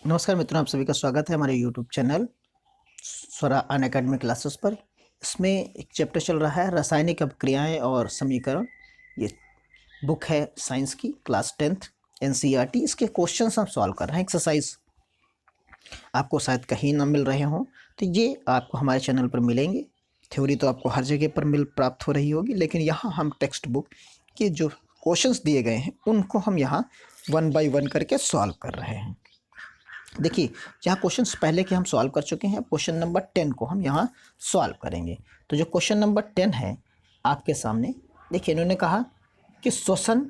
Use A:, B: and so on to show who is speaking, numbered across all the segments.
A: नमस्कार मित्रों, आप सभी का स्वागत है हमारे यूट्यूब चैनल स्वरा अनअकैडमी क्लासेस पर। इसमें एक चैप्टर चल रहा है रासायनिक अभिक्रियाएं और समीकरण। ये बुक है साइंस की, क्लास 10th एनसीईआरटी। इसके क्वेश्चंस हम सॉल्व कर रहे हैं। एक्सरसाइज आपको शायद कहीं ना मिल रहे हों, तो ये आपको हमारे चैनल पर मिलेंगे। थ्योरी तो आपको हर जगह पर प्राप्त हो रही होगी, लेकिन यहाँ हम टेक्स्ट बुक के जो क्वेश्चंस दिए गए हैं उनको हम यहाँ 1 बाय 1 करके सॉल्व कर रहे हैं। देखिए, यहाँ क्वेश्चंस पहले के हम सॉल्व कर चुके हैं। क्वेश्चन नंबर 10 को हम यहाँ सॉल्व करेंगे। तो जो क्वेश्चन नंबर 10 है आपके सामने, देखिए इन्होंने कहा कि श्वसन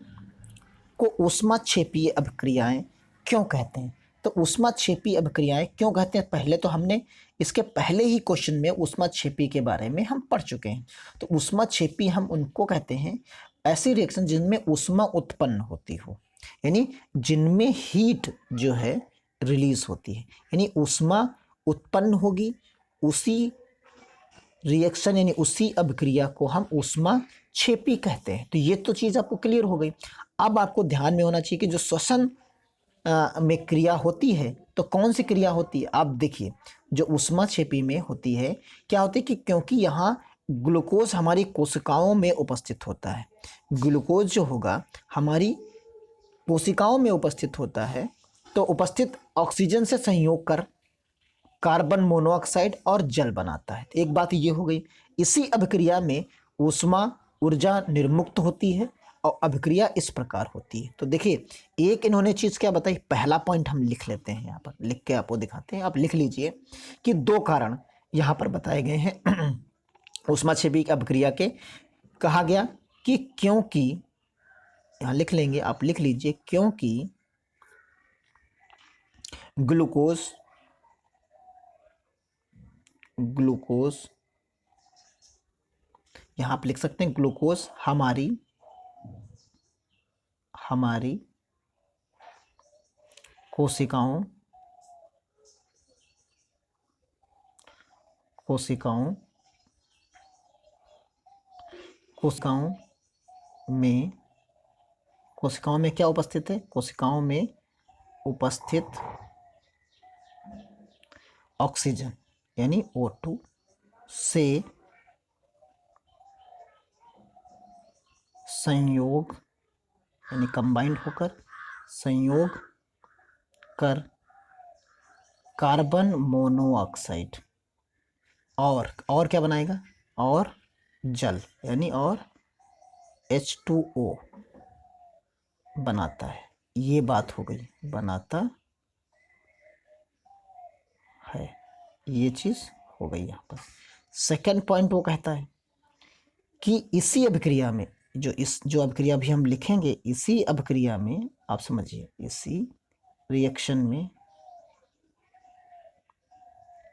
A: को ऊष्माक्षेपीय अभिक्रियाएं क्यों कहते हैं। तो ऊष्माक्षेपीय अभिक्रियाएं क्यों कहते हैं, पहले तो हमने इसके पहले ही क्वेश्चन में ऊष्माक्षेपी के बारे में हम पढ़ चुके हैं। तो ऊष्माक्षेपी हम उनको कहते हैं ऐसी रिएक्शन जिनमें ऊष्मा उत्पन्न होती हो, यानी जिनमें हीट जो है रिलीज होती है, यानी ऊष्मा उत्पन्न होगी। उसी रिएक्शन यानी उसी अभिक्रिया को हम ऊष्माक्षेपी कहते हैं। तो ये तो चीज़ आपको क्लियर हो गई। अब आपको ध्यान में होना चाहिए कि जो श्वसन में क्रिया होती है, तो कौन सी क्रिया होती है। आप देखिए, जो ऊष्माक्षेपी में होती है, क्या होती है कि क्योंकि यहाँ ग्लूकोज हमारी कोशिकाओं में उपस्थित होता है। ग्लूकोज जो होगा हमारी कोशिकाओं में उपस्थित होता है, तो उपस्थित ऑक्सीजन से संयोग कर कार्बन मोनोऑक्साइड और जल बनाता है। एक बात ये हो गई। इसी अभिक्रिया में ऊष्मा ऊर्जा निर्मुक्त होती है और अभिक्रिया इस प्रकार होती है। तो देखिए, एक इन्होंने चीज़ क्या बताई, पहला पॉइंट हम लिख लेते हैं, यहाँ पर लिख के आपको दिखाते हैं। आप लिख लीजिए कि दो कारण यहाँ पर बताए गए हैं ऊष्माक्षेपी अभिक्रिया के। कहा गया कि क्योंकि, यहाँ लिख लेंगे, आप लिख लीजिए, क्योंकि ग्लूकोज यहाँ आप लिख सकते हैं ग्लूकोज हमारी कोशिकाओं में क्या उपस्थित है, कोशिकाओं में उपस्थित ऑक्सीजन यानी O2 से संयोग यानी कंबाइंड होकर संयोग कर कार्बन मोनोऑक्साइड और क्या बनाएगा, और जल यानी और H2O बनाता है। ये बात हो गई, बनाता है, ये चीज़ हो गई यहाँ पर। सेकंड पॉइंट वो कहता है कि इसी अभिक्रिया में जो अभिक्रिया भी हम लिखेंगे, इसी अभिक्रिया में आप समझिए, इसी रिएक्शन में,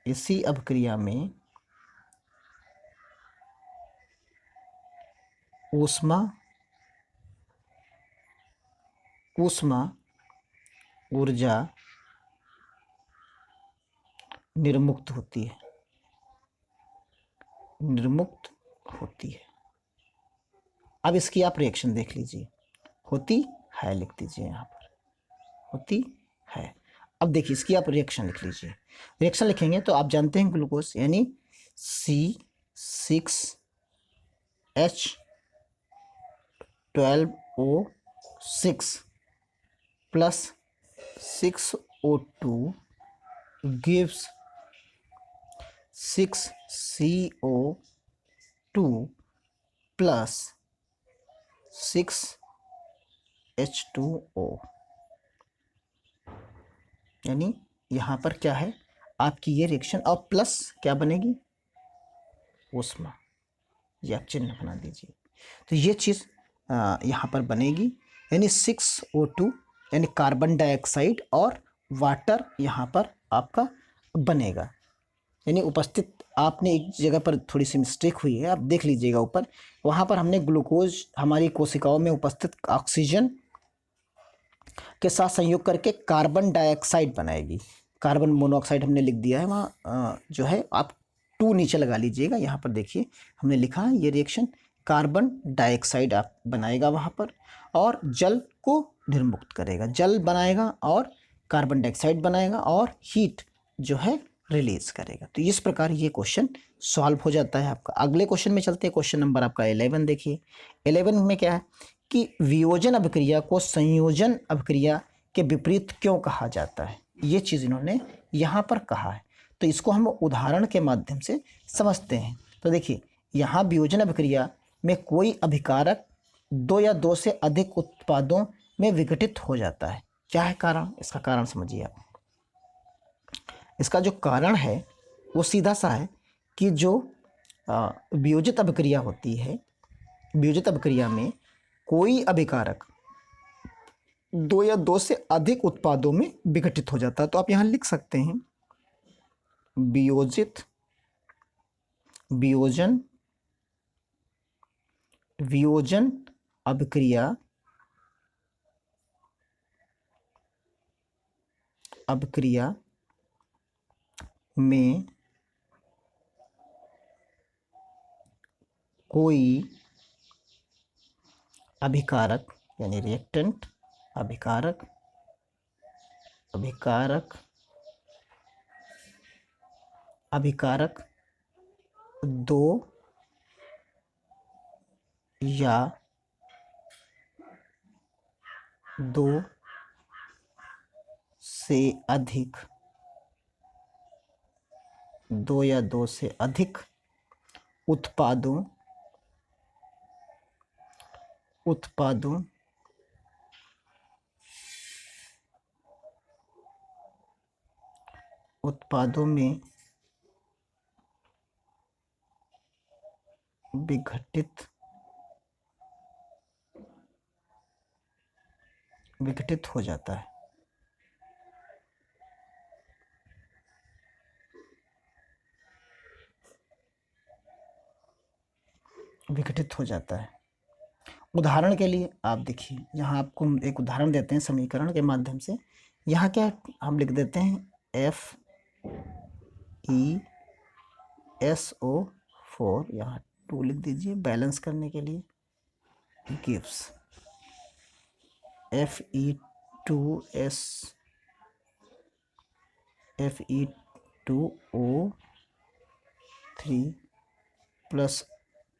A: इसी अभिक्रिया में ऊष्मा ऊर्जा निर्मुक्त होती है। अब इसकी आप रिएक्शन देख लीजिए, होती है, लिख दीजिए यहाँ पर, होती है। अब देखिए, इसकी आप रिएक्शन लिख लीजिए। रिएक्शन लिखेंगे तो आप जानते हैं ग्लूकोज यानी C6H12O6 plus 6O2 gives 6CO2 plus 6H2O, यानी यहाँ पर क्या है आपकी ये रिएक्शन, और प्लस क्या बनेगी, ऊष्मा। ये आप चिन्ह बना दीजिए। तो ये चीज़ यहाँ पर बनेगी, यानी 6O2 यानी कार्बन डाइऑक्साइड और वाटर यहाँ पर आपका बनेगा। यानी उपस्थित, आपने एक जगह पर थोड़ी सी मिस्टेक हुई है, आप देख लीजिएगा ऊपर, वहाँ पर हमने ग्लूकोज हमारी कोशिकाओं में उपस्थित ऑक्सीजन के साथ संयोग करके कार्बन डाइऑक्साइड बनाएगी। कार्बन मोनोऑक्साइड हमने लिख दिया है वहाँ, जो है आप 2 नीचे लगा लीजिएगा। यहाँ पर देखिए हमने लिखा है ये रिएक्शन कार्बन डाइऑक्साइड आप बनाएगा वहाँ पर, और जल को निर्मुक्त करेगा, जल बनाएगा और कार्बन डाइऑक्साइड बनाएगा और हीट जो है रिलीज करेगा। तो इस प्रकार ये क्वेश्चन सॉल्व हो जाता है आपका। अगले क्वेश्चन में चलते हैं। क्वेश्चन नंबर आपका 11 देखिए। 11 में क्या है कि वियोजन अभिक्रिया को संयोजन अभिक्रिया के विपरीत क्यों कहा जाता है, ये चीज़ इन्होंने यहाँ पर कहा है। तो इसको हम उदाहरण के माध्यम से समझते हैं। तो देखिए, यहाँ वियोजन अभिक्रिया में कोई अभिकारक दो या दो से अधिक उत्पादों में विघटित हो जाता है। क्या है कारण? इसका कारण समझिए आप। इसका जो कारण है वो सीधा सा है कि जो वियोजित अभिक्रिया होती है, वियोजित अभिक्रिया में कोई अभिकारक दो या दो से अधिक उत्पादों में विघटित हो जाता है। तो आप यहाँ लिख सकते हैं वियोजित वियोजन वियोजन अभिक्रिया में कोई अभिकारक यानी रिएक्टेंट अभिकारक दो या दो से अधिक उत्पादों में विघटित हो जाता है। विघटित हो जाता है। उदाहरण के लिए आप देखिए, यहाँ आपको हम एक उदाहरण देते हैं समीकरण के माध्यम से। यहाँ क्या हम लिख देते हैं FeSO4, यहाँ 2 लिख दीजिए बैलेंस करने के लिए, gives Fe2O3 plus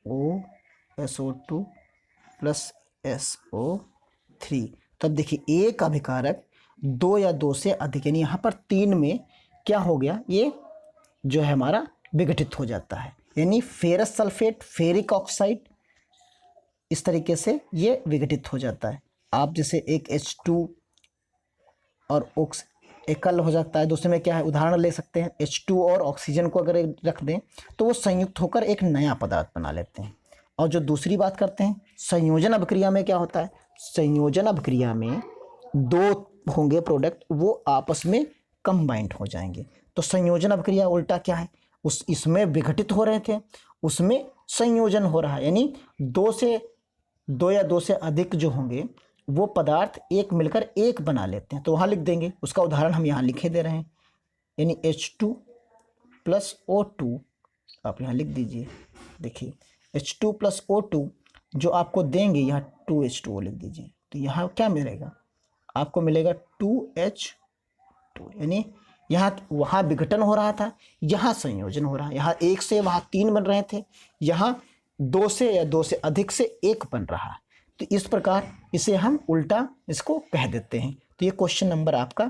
A: OSO2 plus SO3। तब देखिए, एक अभिकारक दो या दो से अधिक, यानी यहाँ पर 3 में क्या हो गया, ये जो है हमारा विघटित हो जाता है। यानी फेरस सल्फेट, फेरिक ऑक्साइड, इस तरीके से ये विघटित हो जाता है। आप जैसे एक H2 और एकल हो जाता है, दूसरे में क्या है, उदाहरण ले सकते हैं H2 और ऑक्सीजन को अगर रख दें तो वो संयुक्त होकर एक नया पदार्थ बना लेते हैं। और जो दूसरी बात करते हैं संयोजन अभिक्रिया में, क्या होता है, संयोजन अभिक्रिया में दो होंगे प्रोडक्ट, वो आपस में कंबाइंड हो जाएंगे। तो संयोजन अभिक्रिया उल्टा क्या है, इसमें विघटित हो रहे थे, उसमें संयोजन हो रहा है, यानी दो या दो से अधिक जो होंगे वो पदार्थ एक मिलकर एक बना लेते हैं। तो वहाँ लिख देंगे, उसका उदाहरण हम यहाँ लिखे दे रहे हैं, यानी H2 प्लस O2 आप यहाँ लिख दीजिए। देखिए H2 प्लस O2 जो आपको देंगे, यहाँ 2H2O लिख दीजिए। तो यहाँ क्या मिलेगा, आपको मिलेगा 2H2, यानी यहाँ वहाँ विघटन हो रहा था, यहाँ संयोजन हो रहा है। यहाँ एक से वहाँ 3 बन रहे थे, यहाँ दो से या दो से अधिक से एक बन रहा है। तो इस प्रकार इसे हम उल्टा इसको कह देते हैं। तो ये क्वेश्चन नंबर आपका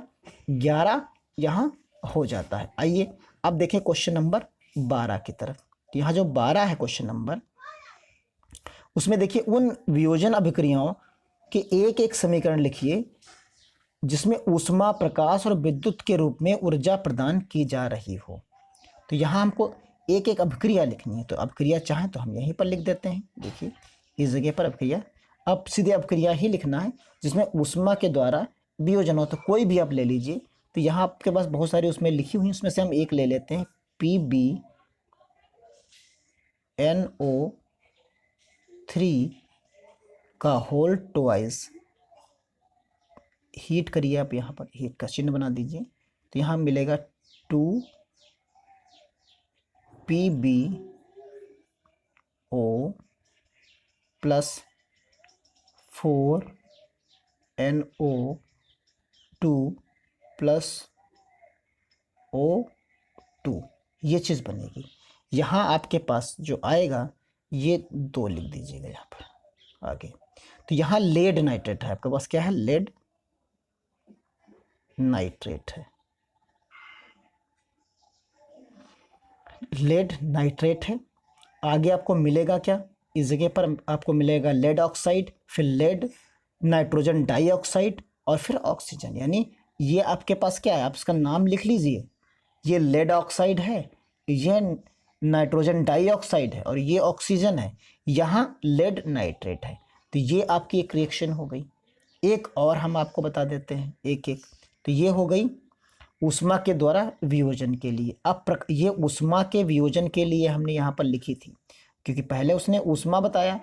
A: 11 यहाँ हो जाता है। आइए अब देखें क्वेश्चन नंबर 12 की तरफ। तो यहाँ जो 12 है क्वेश्चन नंबर, उसमें देखिए उन वियोजन अभिक्रियाओं के एक एक समीकरण लिखिए जिसमें ऊष्मा, प्रकाश और विद्युत के रूप में ऊर्जा प्रदान की जा रही हो। तो यहाँ हमको एक एक अभिक्रिया लिखनी है। तो अभिक्रिया चाहें तो हम यहीं पर लिख देते हैं। देखिए इस जगह पर अभिक्रिया, अब सीधे अभिक्रिया ही लिखना है जिसमें ऊष्मा के द्वारा वियोजन हो। तो कोई भी आप ले लीजिए। तो यहाँ आपके पास बहुत सारी उसमें लिखी हुई, उसमें से हम एक ले लेते हैं, PbNO3 का होल ट्वाइस। हीट करिए आप, यहाँ पर हीट का चिन्ह बना दीजिए। तो यहाँ मिलेगा 2PbO plus 4NO2 plus O2, ये चीज़ बनेगी। यहाँ आपके पास जो आएगा ये 2 लिख दीजिएगा यहाँ पर आगे। तो यहाँ लेड नाइट्रेट है, आपके पास क्या है, लेड नाइट्रेट है, लेड नाइट्रेट है। आगे आपको मिलेगा क्या, इस जगह पर आपको मिलेगा लेड ऑक्साइड, फिर लेड नाइट्रोजन डाइऑक्साइड और फिर ऑक्सीजन। यानी ये आपके पास क्या है, आप इसका नाम लिख लीजिए, ये लेड ऑक्साइड है, ये नाइट्रोजन डाइऑक्साइड है और ये ऑक्सीजन है, यहाँ लेड नाइट्रेट है। तो ये आपकी एक रिएक्शन हो गई। एक और हम आपको बता देते हैं एक एक। तो ये हो गई ऊष्मा के द्वारा वियोजन के लिए। अब ये ऊष्मा के वियोजन के लिए हमने यहाँ पर लिखी थी, क्योंकि पहले उसने ऊष्मा बताया,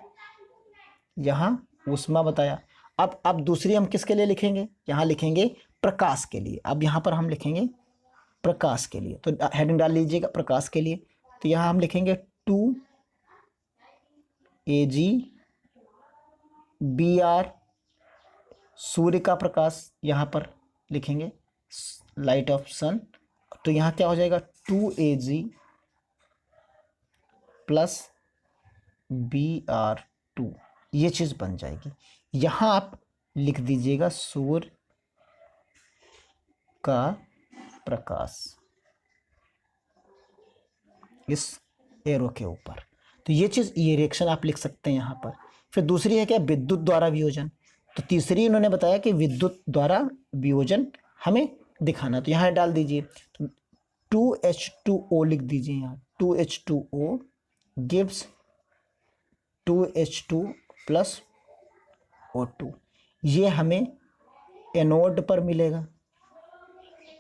A: यहाँ ऊष्मा बताया। अब दूसरी हम किसके लिए लिखेंगे, यहाँ लिखेंगे प्रकाश के लिए। अब यहाँ पर हम लिखेंगे प्रकाश के लिए, तो हेडिंग डाल लीजिएगा प्रकाश के लिए। तो यहाँ हम लिखेंगे 2AgBr, सूर्य का प्रकाश यहाँ पर लिखेंगे, लाइट ऑफ सन। तो यहाँ क्या हो जाएगा 2Ag प्लस Br2, ये चीज़ बन जाएगी। यहाँ आप लिख दीजिएगा सूर्य का प्रकाश इस एरो के ऊपर। तो ये चीज़, ये रिएक्शन आप लिख सकते हैं यहाँ पर। फिर दूसरी है क्या, विद्युत द्वारा वियोजन। तो तीसरी उन्होंने बताया कि विद्युत द्वारा वियोजन हमें दिखाना, तो यहाँ डाल दीजिए। तो 2H2O लिख दीजिए यहाँ, 2H2O gives 2H2 plus O2। ये हमें एनोड पर मिलेगा,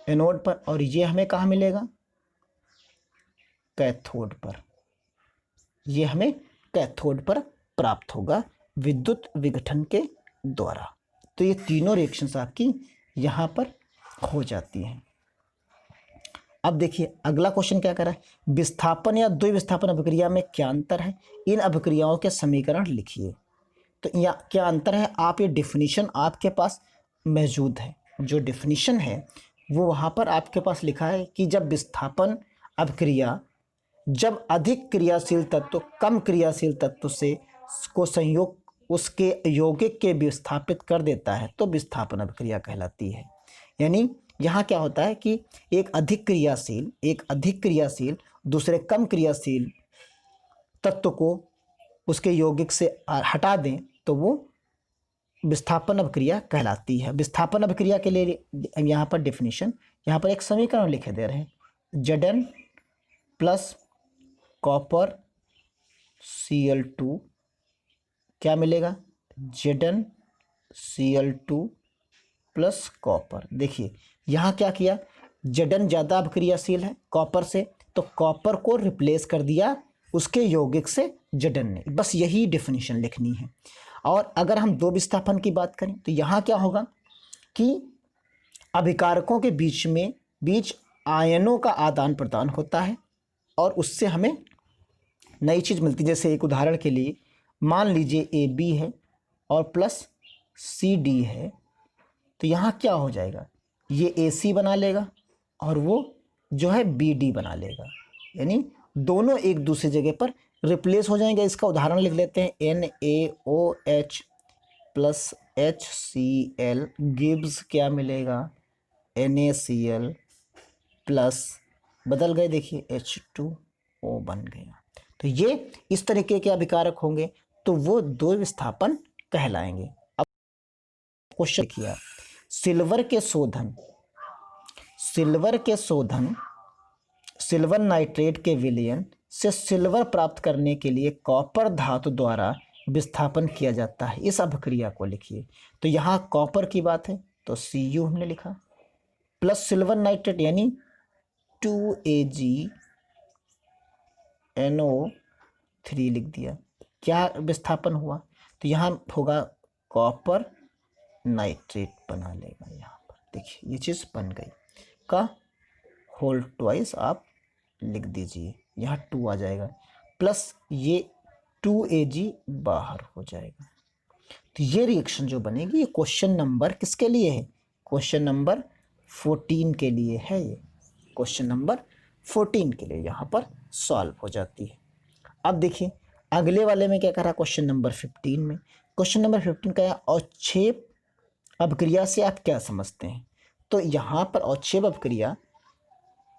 A: एनोड पर, और ये हमें कहाँ मिलेगा, कैथोड पर। ये हमें कैथोड पर प्राप्त होगा विद्युत विघटन के द्वारा। तो ये तीनों रिएक्शंस आपकी यहाँ पर हो जाती हैं। अब देखिए अगला क्वेश्चन क्या कर रहा है, विस्थापन या द्विविस्थापन अभिक्रिया में क्या अंतर है, इन अभिक्रियाओं के समीकरण लिखिए। तो यहाँ क्या अंतर है, आप ये डिफिनीशन आपके पास मौजूद है, जो डिफिनीशन है वो वहाँ पर आपके पास लिखा है कि जब विस्थापन अभिक्रिया, जब अधिक क्रियाशील तत्व कम क्रियाशील तत्व से को संयोग उसके यौगिक के विस्थापित कर देता है तो विस्थापन अभिक्रिया कहलाती है। यानी यहाँ क्या होता है कि एक अधिक क्रियाशील दूसरे कम क्रियाशील तत्व को उसके यौगिक से हटा दें तो वो विस्थापन अभिक्रिया कहलाती है। विस्थापन अभिक्रिया के लिए यहाँ पर डेफिनेशन, यहाँ पर एक समीकरण लिखे दे रहे हैं, Zn प्लस कॉपर Cl2 क्या मिलेगा, Zn Cl2 प्लस कॉपर। देखिए यहाँ क्या किया, Zn ज़्यादा अभिक्रियाशील है कॉपर से, तो कॉपर को रिप्लेस कर दिया उसके यौगिक से Zn ने। बस यही डेफिनेशन लिखनी है। और अगर हम दो विस्थापन की बात करें तो यहाँ क्या होगा कि अभिकारकों के बीच आयनों का आदान प्रदान होता है और उससे हमें नई चीज़ मिलती है। जैसे एक उदाहरण के लिए मान लीजिए AB है और प्लस CD है, तो यहाँ क्या हो जाएगा, ये AC बना लेगा और वो जो है BD बना लेगा, यानी दोनों एक दूसरी जगह पर रिप्लेस हो जाएंगे। इसका उदाहरण लिख लेते हैं, NaOH प्लस HCl गिव्स क्या मिलेगा, NaCl प्लस बदल गए, देखिए H2O बन गया। तो ये इस तरीके के अभिकारक होंगे तो वो दो विस्थापन कहलाएंगे। अब क्वेश्चन किया, सिल्वर नाइट्रेट के विलयन से सिल्वर प्राप्त करने के लिए कॉपर धातु द्वारा विस्थापन किया जाता है, इस अभिक्रिया को लिखिए। तो यहाँ कॉपर की बात है तो Cu हमने लिखा, प्लस सिल्वर नाइट्रेट यानी 2AgNO3 लिख दिया। क्या विस्थापन हुआ, तो यहाँ होगा कॉपर नाइट्रेट बना लेगा। यहाँ पर देखिए ये चीज़ बन गई, का होल ट्वाइस आप लिख दीजिए, यहाँ 2 आ जाएगा, प्लस ये 2Ag बाहर हो जाएगा। तो ये रिएक्शन जो बनेगी ये क्वेश्चन नंबर किसके लिए है, क्वेश्चन नंबर 14 के लिए है ये, क्वेश्चन नंबर 14 के लिए यहाँ पर सॉल्व हो जाती है। अब देखिए अगले वाले में क्या करा, क्वेश्चन नंबर 15 में। क्वेश्चन नंबर 15 का अवक्षेप अपक्रिया से आप क्या समझते हैं? तो यहाँ पर अवक्षेप अपक्रिया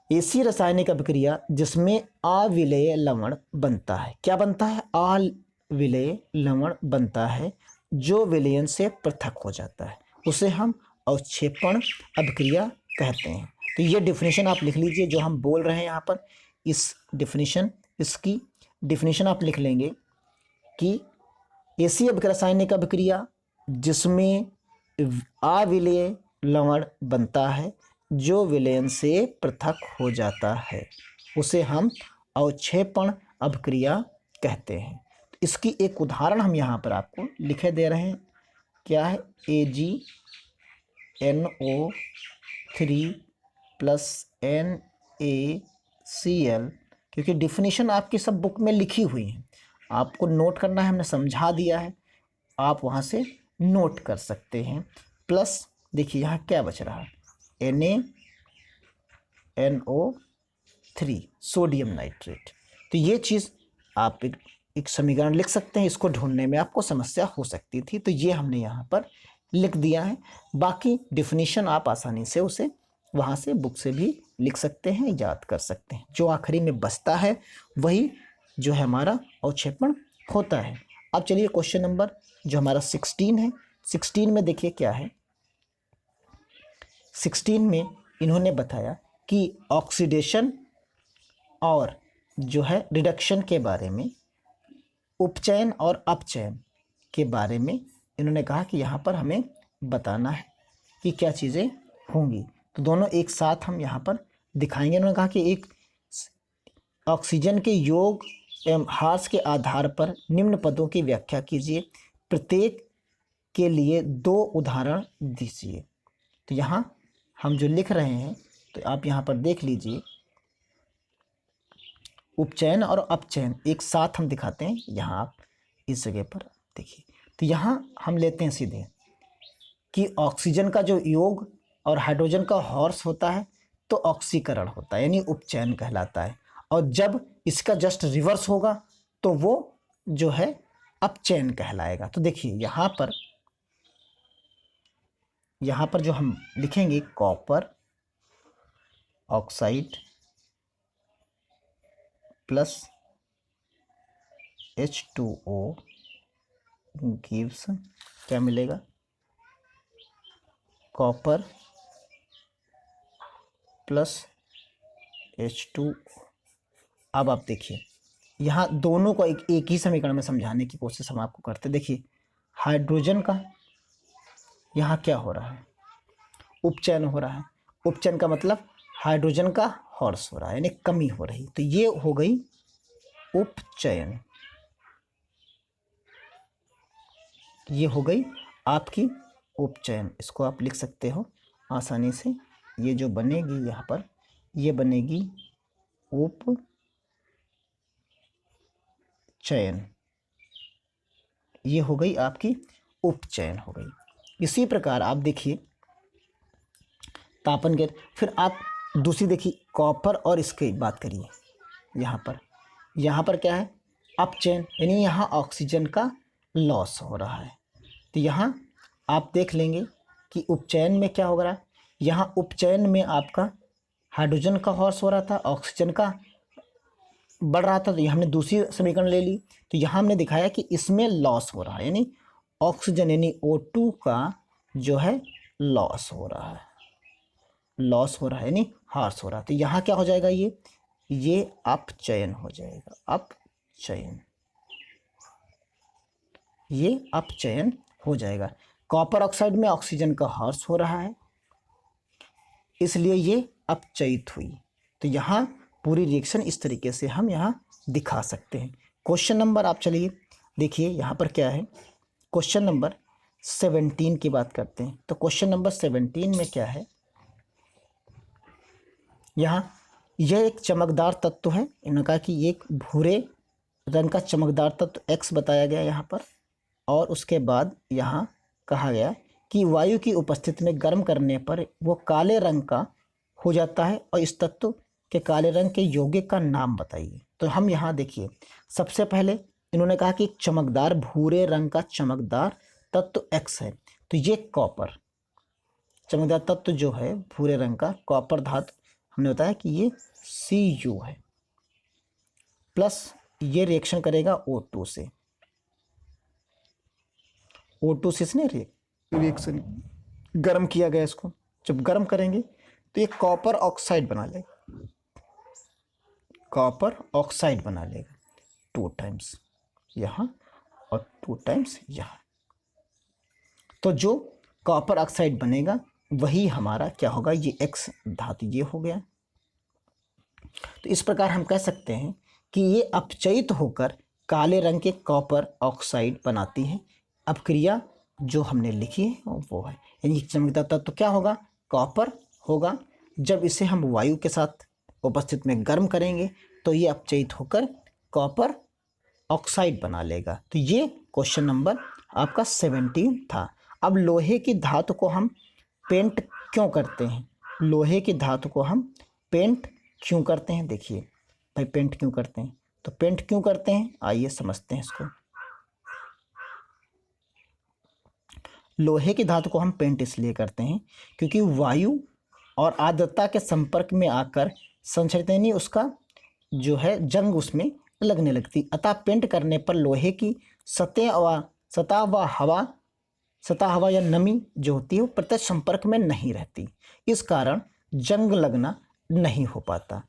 A: ऐसी रासायनिक अपक्रिया जिसमें अविलेय लवण बनता है। क्या बनता है? अविलेय लवण बनता है जो विलयन से पृथक हो जाता है, उसे हम अवक्षेपण अपक्रिया कहते हैं। तो ये डिफिनीशन आप लिख लीजिए जो हम बोल रहे हैं यहाँ पर। इस डिफिनीशन, इसकी डिफिनीशन आप लिख लेंगे कि ऐसी रासायनिक अपक्रिया जिसमें अविलेय लवण बनता है जो विलयन से पृथक हो जाता है, उसे हम अवक्षेपण अपक्रिया कहते हैं। तो इसकी एक उदाहरण हम यहाँ पर आपको लिखे दे रहे हैं। क्या है? AgNO3 + NaCl, क्योंकि डिफिनीशन आपकी सब बुक में लिखी हुई है, आपको नोट करना है, हमने समझा दिया है, आप वहाँ से नोट कर सकते हैं। प्लस देखिए यहाँ क्या बच रहा है, NaNO3 सोडियम नाइट्रेट। तो ये चीज़ आप एक समीकरण लिख सकते हैं, इसको ढूंढने में आपको समस्या हो सकती थी, तो ये हमने यहाँ पर लिख दिया है। बाकी डिफिनीशन आप आसानी से उसे वहाँ से बुक से भी लिख सकते हैं, याद कर सकते हैं। जो आखिरी में बचता है वही जो है हमारा अवक्षेपण होता है। अब चलिए क्वेश्चन नंबर जो हमारा 16 है, 16 में देखिए क्या है। 16 में इन्होंने बताया कि ऑक्सीडेशन और जो है रिडक्शन के बारे में, उपचयन और अपचयन के बारे में इन्होंने कहा कि यहाँ पर हमें बताना है कि क्या चीज़ें होंगी। तो दोनों एक साथ हम यहाँ पर दिखाएंगे। उन्होंने कहा कि एक ऑक्सीजन के योग एवं ह्रास के आधार पर निम्न पदों की व्याख्या कीजिए, प्रत्येक के लिए 2 उदाहरण दीजिए। तो यहाँ हम जो लिख रहे हैं तो आप यहाँ पर देख लीजिए, उपचयन और अपचयन एक साथ हम दिखाते हैं। यहाँ आप इस जगह पर देखिए, तो यहाँ हम लेते हैं सीधे कि ऑक्सीजन का जो योग और हाइड्रोजन का हॉर्स होता है तो ऑक्सीकरण होता है, यानी उपचयन कहलाता है। और जब इसका जस्ट रिवर्स होगा तो वो जो है अपचयन कहलाएगा। तो देखिए यहाँ पर जो हम लिखेंगे, copper oxide plus H2O gives, क्या मिलेगा? Copper plus H2। अब आप देखिए यहाँ दोनों को एक ही समीकरण में समझाने की कोशिश हम आपको करते। देखिए हाइड्रोजन का यहाँ क्या हो रहा है? उपचयन हो रहा है। उपचयन का मतलब हाइड्रोजन का हॉर्स हो रहा है, यानी कमी हो रही। तो ये हो गई उपचयन, ये हो गई आपकी उपचयन। इसको आप लिख सकते हो आसानी से। ये जो बनेगी यहाँ पर, ये बनेगी उपचयन, ये हो गई आपकी उपचयन हो गई। इसी प्रकार आप देखिए तापन के, फिर आप दूसरी देखिए कॉपर और इसकी बात करिए। यहाँ पर क्या है? अपचयन, यानी यहाँ ऑक्सीजन का लॉस हो रहा है। तो यहाँ आप देख लेंगे कि उपचयन में क्या हो रहा है। यहाँ उपचयन में आपका हाइड्रोजन का हॉर्स हो रहा था, ऑक्सीजन का बढ़ रहा था, तो ये हमने दूसरी समीकरण ले ली। तो यहाँ हमने दिखाया कि इसमें लॉस हो रहा है, यानी ऑक्सीजन यानी O2 का जो है लॉस हो रहा है, यानी ह्रास हो रहा है। तो यहाँ क्या हो जाएगा? ये अपचयन हो जाएगा, अपचयन, ये अपचयन हो जाएगा। कॉपर ऑक्साइड में ऑक्सीजन का ह्रास हो रहा है, इसलिए ये अपचयित हुई। तो यहाँ पूरी रिएक्शन इस तरीके से हम यहाँ दिखा सकते हैं। क्वेश्चन नंबर आप चलिए देखिए यहाँ पर क्या है। क्वेश्चन नंबर 17 की बात करते हैं। तो क्वेश्चन नंबर 17 में क्या है? यहाँ यह एक चमकदार तत्व है। इन्होंने कहा कि एक भूरे रंग का चमकदार तत्व X बताया गया यहाँ पर, और उसके बाद यहाँ कहा गया कि वायु की उपस्थिति में गर्म करने पर वो काले रंग का हो जाता है और इस तत्व के काले रंग के यौगिक का नाम बताइए। तो हम यहाँ देखिए, सबसे पहले इन्होंने कहा कि चमकदार भूरे रंग का चमकदार तत्व एक्स है, तो ये कॉपर, चमकदार तत्व जो है भूरे रंग का कॉपर धातु, हमने बताया कि ये Cu है, प्लस ये रिएक्शन करेगा O2 से, O2 से इसने रिएक्शन गर्म किया गया, इसको जब गर्म करेंगे तो ये कॉपर ऑक्साइड बना लेगा, कॉपर ऑक्साइड बना लेगा 2 टाइम्स यहाँ और 2 टाइम्स यहाँ। तो जो कॉपर ऑक्साइड बनेगा वही हमारा क्या होगा, ये एक्स धातु ये हो गया। तो इस प्रकार हम कह सकते हैं कि ये अपचयित होकर काले रंग के कॉपर ऑक्साइड बनाती है। अब क्रिया जो हमने लिखी है वो है, यानी चमकदार तत्व तो क्या होगा, कॉपर होगा। जब इसे हम वायु के साथ उपस्थित में गर्म करेंगे तो ये अपचयित होकर कॉपर ऑक्साइड बना लेगा। तो ये क्वेश्चन नंबर आपका 17 था। अब लोहे की धातु को हम पेंट क्यों करते हैं, लोहे की धातु को हम पेंट क्यों करते हैं, देखिए भाई पेंट क्यों करते हैं, तो पेंट क्यों करते हैं आइए समझते हैं इसको। लोहे की धातु को हम पेंट इसलिए करते हैं क्योंकि वायु और आर्द्रता के संपर्क में आकर संचरित यानी उसका जो है जंग उसमें लगने लगती, अतः पेंट करने पर लोहे की सतह हवा या नमी जो होती है वो प्रत्यक्ष संपर्क में नहीं रहती, इस कारण जंग लगना नहीं हो पाता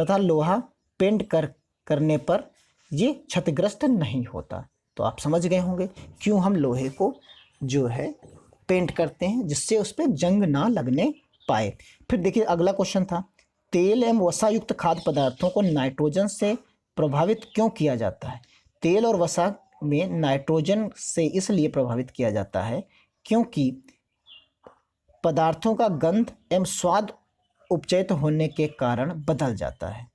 A: तथा लोहा पेंट करने पर ये क्षतिग्रस्त नहीं होता। तो आप समझ गए होंगे क्यों हम लोहे को जो है पेंट करते हैं, जिससे उस पर जंग ना लगने पाए। फिर देखिए अगला क्वेश्चन था, तेल एवं वसा युक्त खाद्य पदार्थों को नाइट्रोजन से प्रभावित क्यों किया जाता है। तेल और वसा में नाइट्रोजन से इसलिए प्रभावित किया जाता है क्योंकि पदार्थों का गंध एवं स्वाद उपचयित होने के कारण बदल जाता है।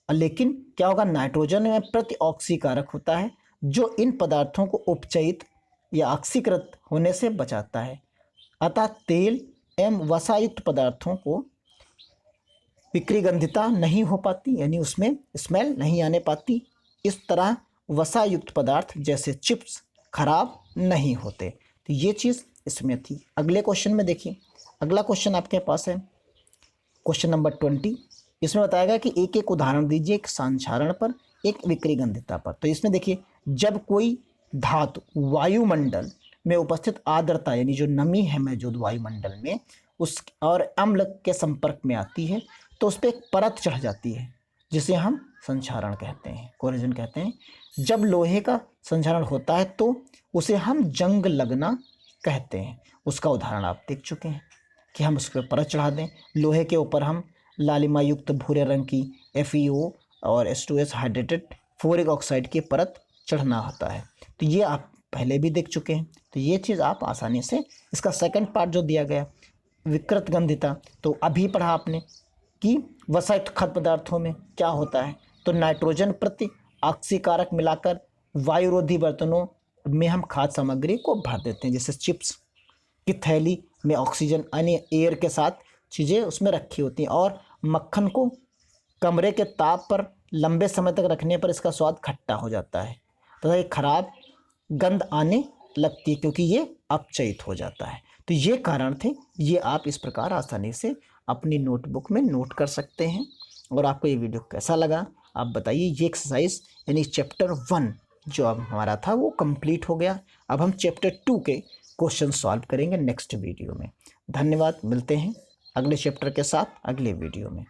A: लेकिन क्या होगा, नाइट्रोजन में प्रतिऑक्सीकारक होता है जो इन पदार्थों को उपचयित या ऑक्सीकृत होने से बचाता है। अतः तेल एवं वसायुक्त पदार्थों को विक्रिगंधिता नहीं हो पाती, यानी उसमें स्मेल नहीं आने पाती। इस तरह वसायुक्त पदार्थ जैसे चिप्स खराब नहीं होते। तो ये चीज़ इसमें थी। अगले क्वेश्चन में देखिए, अगला क्वेश्चन आपके पास है क्वेश्चन नंबर 20। इसमें बताएगा कि एक एक उदाहरण दीजिए, एक संक्षारण पर, एक विक्रिगंधिता पर। तो इसमें देखिए, जब कोई धातु वायुमंडल में उपस्थित आर्द्रता यानी जो नमी है मौजूद वायुमंडल में उस और अम्ल के संपर्क में आती है तो उस पर एक परत चढ़ जाती है जिसे हम संक्षारण कहते हैं, कोरोजन कहते हैं। जब लोहे का संक्षारण होता है तो उसे हम जंग लगना कहते हैं। उसका उदाहरण आप देख चुके हैं कि हम उस पर परत चढ़ा दें। लोहे के ऊपर हम लालिमा युक्त भूरे रंग की FeO और H2S हाइड्रेटेड फोरिक ऑक्साइड की परत चढ़ना होता है। तो ये आप पहले भी देख चुके हैं। तो ये चीज़ आप आसानी से, इसका सेकंड पार्ट जो दिया गया विकृत गंधिता, तो अभी पढ़ा आपने कि वसायुक्त खाद्य पदार्थों में क्या होता है, तो नाइट्रोजन प्रति ऑक्सीकारक मिलाकर वायुरोधी बर्तनों में हम खाद्य सामग्री को भर देते हैं। जैसे चिप्स की थैली में ऑक्सीजन यानी एयर के साथ चीज़ें उसमें रखी होती हैं, और मक्खन को कमरे के ताप पर लंबे समय तक रखने पर इसका स्वाद खट्टा हो जाता है तथा ये खराब गंध आने लगती है क्योंकि ये अपचयित हो जाता है। तो ये कारण थे, ये आप इस प्रकार आसानी से अपनी नोटबुक में नोट कर सकते हैं। और आपको ये वीडियो कैसा लगा आप बताइए। ये एक्सरसाइज यानी चैप्टर 1 जो अब हमारा था वो कंप्लीट हो गया। अब हम चैप्टर 2 के क्वेश्चन सॉल्व करेंगे नेक्स्ट वीडियो में। धन्यवाद, मिलते हैं अगले चैप्टर के साथ अगले वीडियो में।